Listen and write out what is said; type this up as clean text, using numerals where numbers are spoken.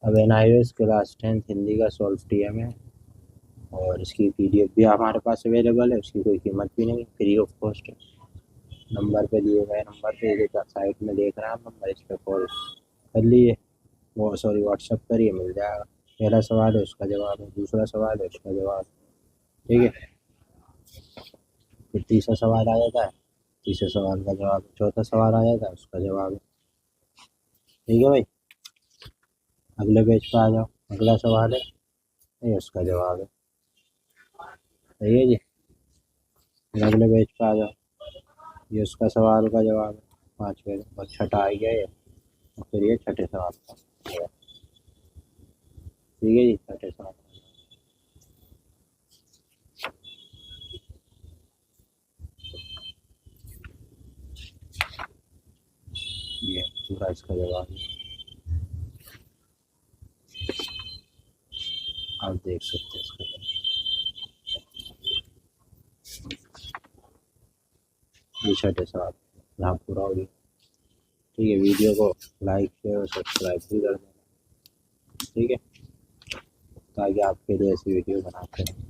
अब NIOS class 10 Hindi का solve TM है और इसकी PDF भी हमारे पास अवेलेबल है। उसकी कोई कीमत भी नहीं, फ्री ऑफ कॉस्ट है। नंबर पे दिए गए नंबर पे साइट में देख रहे हैं आप नंबर, इस पर कॉल कर लिए, वो सॉरी व्हाट्सअप करिए, मिल जाएगा। पहला सवाल है उसका जवाब है, दूसरा सवाल है उसका जवाब, ठीक है। फिर तीसरा सवाल आ जाता है, तीसरे सवाल का जवाब, चौथा सवाल आ जाता है उसका जवाब है, ठीक है भाई। अगले पेज पर आ जाओ, अगला सवाल है, ये उसका जवाब है, सही है जी। फिर अगले पेज पर आ जाओ, ये उसका सवाल का जवाब है, पाँचवें और छठा आ गया ये, और फिर ये छठे सवाल का, ठीक है जी। छठे सवाल ये पूरा इसका जवाब है, आप देख सकते हैं इसका जवाब। ये छठे सवाल यहाँ पूरा हो गया, ठीक है। वीडियो को लाइक शेयर और सब्सक्राइब भी कर देना, ठीक है, ताकि आपके लिए ऐसी वीडियो बनाते हैं।